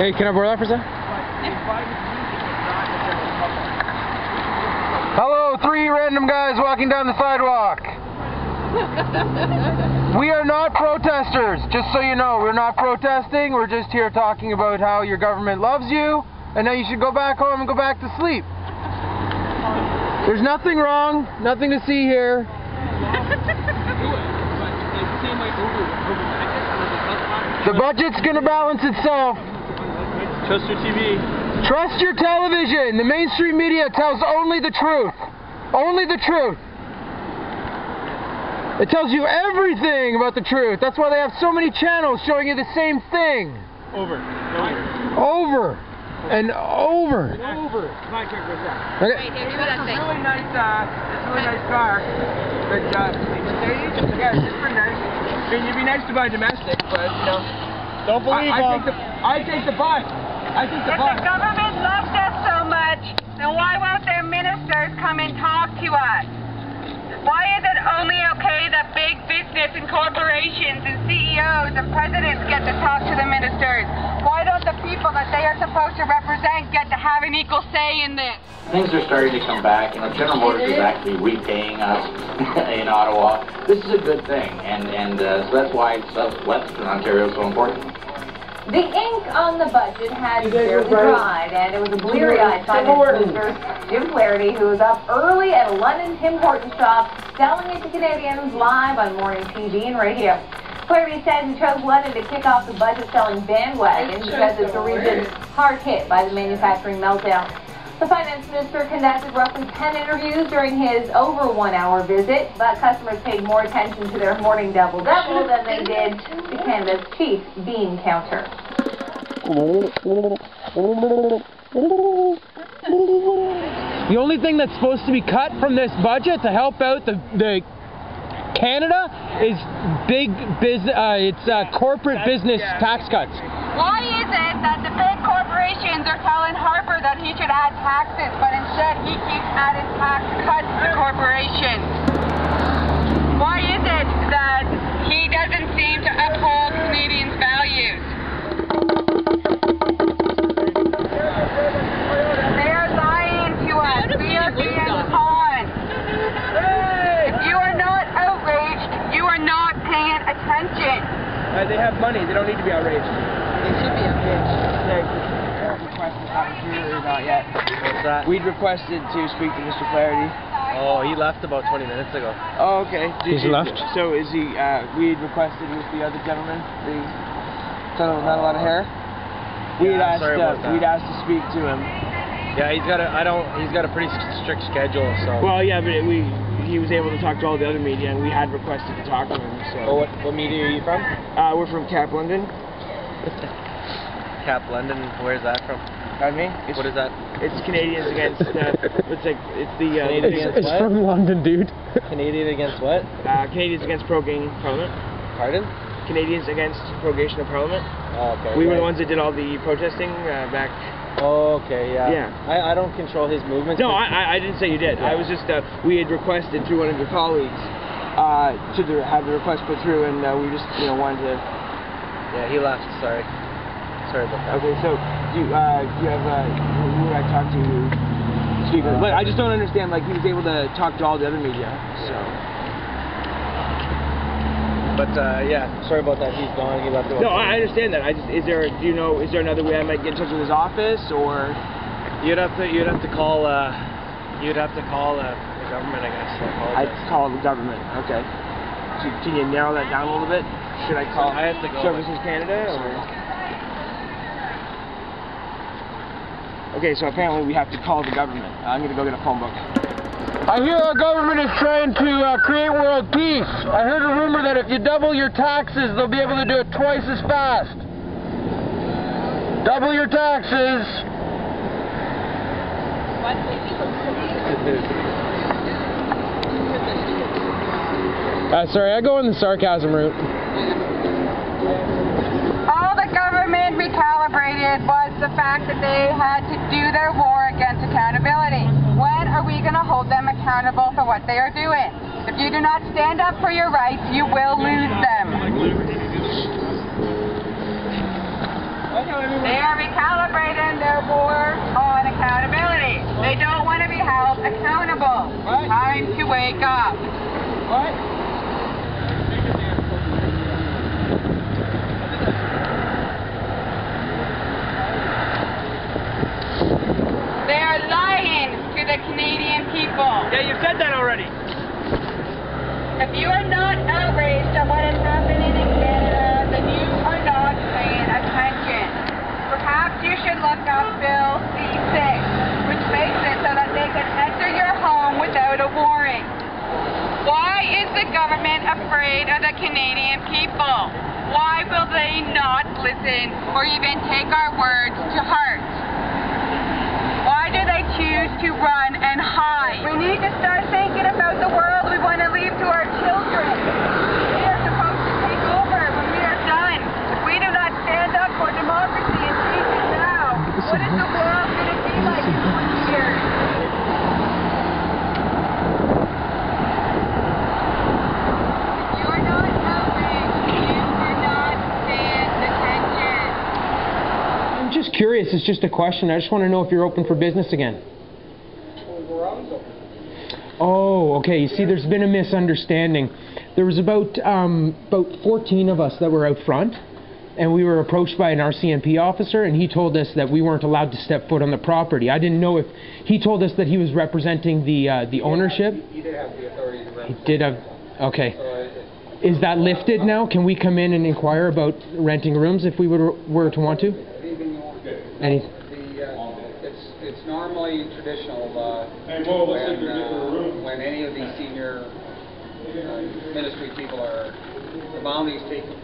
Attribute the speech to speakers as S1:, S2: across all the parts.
S1: Hey, can I borrow that for a second? Hello, 3 random guys walking down the sidewalk. We are not protesters, just so you know. We're not protesting, we're just here talking about how your government loves you, and now you should go back home and go back to sleep. There's nothing wrong, nothing to see here. The budget's gonna balance itself.
S2: Trust your TV.
S1: Trust your television. The mainstream media tells only the truth. Only the truth. It tells you everything about the truth. That's why they have so many channels showing you the same thing.
S2: Over.
S1: Over. And over.
S2: Over. My check was that.
S1: Okay.
S2: It's really nice car. But, yeah, it's pretty nice. I mean, it'd be nice to buy domestic, but, you know. Don't believe I take the bus. I take the bus.
S3: If the government loves us so much, then why won't their ministers come and talk to us? Why is it only okay that big business and corporations and CEOs and presidents get to talk to the ministers? Why don't the people that they are supposed to represent get to have an equal say in this?
S4: Things are starting to come back. You know, General Motors is actually repaying us in Ottawa. This is a good thing, and so that's why Western Ontario is so important.
S5: The ink on the budget had barely dried, and it was a bleary-eyed Finance Minister Jim Flaherty who was up early at a London Tim Hortons shop selling it to Canadians live on morning TV and radio. Flaherty said he chose London to kick off the budget-selling bandwagon because it's a region hard hit by the manufacturing meltdown. The Finance Minister conducted roughly 10 interviews during his over 1-hour visit, but customers paid more attention to their morning double-double than they did to Canada's chief bean counter.
S1: The only thing that's supposed to be cut from this budget to help out the Canada is big business. It's corporate business tax cuts.
S3: Why is it that the big corporations are telling Harper that he should add taxes, but instead he keeps adding tax cuts to corporations? Why is it that he doesn't seem to uphold Canadians' values? They are lying to us. We are being conned. If you are not outraged, you are not paying attention.
S2: They have money. They don't need to be outraged.
S6: They should be outraged.
S2: Request is not here or not yet.
S6: What's that?
S2: We'd requested to speak to Mr. Flaherty.
S6: Oh, he left about 20 minutes ago.
S2: Oh, okay.
S1: He's left?
S2: So is he, we'd requested with the other gentleman, the gentleman with not a lot of hair? We'd asked to speak to him.
S6: Yeah, he's got a pretty strict schedule, so.
S2: Well, yeah, but he was able to talk to all the other media, and we had requested to talk to him, so.
S6: Oh, what media are you from?
S2: We're from CAPP London.
S6: CAPP London, where's that from?
S2: Pardon me?
S6: What is that?
S2: It's Canadians against,
S1: It's from London, dude.
S6: Canadian against what?
S2: Canadians against prorogation of Parliament.
S6: Pardon?
S2: Canadians against prorogation of Parliament.
S6: Oh, okay.
S2: We were the ones that did all the protesting back.
S6: Oh, okay, yeah.
S2: Yeah.
S6: I don't control his movements.
S2: No, I didn't say you did.
S6: Yeah.
S2: I was just, we had requested through one of your colleagues to have the request put through, and we just, wanted to...
S6: Yeah, he left, sorry. Sorry about that.
S2: Okay, so do you have, who would I talk to speak with? But I just don't understand, like, he was able to talk to all the other media, so...
S6: But, yeah, sorry about that. He's gone. He left.
S2: No, I understand that. Is there another way I might get in touch with his office, or?
S6: You'd have to call the government, I guess.
S2: I'd call the government. Okay. Can you narrow that down a little bit? Should I call
S6: I have to go
S2: Services Canada, or? Okay, so apparently we have to call the government. I'm gonna go get a phone book.
S1: I hear our government is trying to create world peace. I heard a rumor that if you double your taxes, they'll be able to do it twice as fast. Double your taxes. Sorry, I go on the sarcasm route.
S3: All the government recalibrated was the fact that they had to do their war against accountability. When are we going to hold them accountable for what they are doing? If you do not stand up for your rights, you will lose them. They are wake up.
S2: What?
S3: They are lying to the Canadian people.
S2: Yeah, you said that already.
S3: If you are not outraged at what is happening in Canada, then you are not paying attention. Perhaps you should look up Bill C-6, which makes it so that they can enter your home without a warrant. Why is the government afraid of the Canadian people? Why will they not listen or even take our words to heart? Why do they choose to run and hide? We need to start thinking about the world we want to leave to our children. We are supposed to take over when we are done. If we do not stand up for democracy and change it now, what is the world going to be like in 20 years? If you are not outraged, you do not stand attention.
S1: I'm just curious, it's just a question. I just want to know if you're open for business again. Oh, okay. You see, there's been a misunderstanding. There was about 14 of us that were out front, and we were approached by an RCMP officer, and he told us that we weren't allowed to step foot on the property. I didn't know if he told us that he was representing the ownership.
S7: He did have the authority to represent.
S1: He did have. Okay. Is that lifted now? Can we come in and inquire about renting rooms if we were to want to?
S7: Anything you want.
S1: Any?
S7: It's normally traditional when any of these senior ministry people are the bounties taken.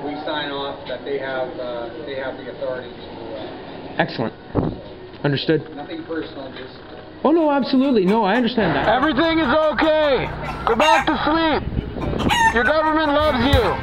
S7: We sign off that they have the authority to.
S1: Excellent. Understood.
S7: Nothing personal, just.
S1: Oh no, absolutely. No, I understand that. Everything is okay. Go back to sleep. Your government loves you.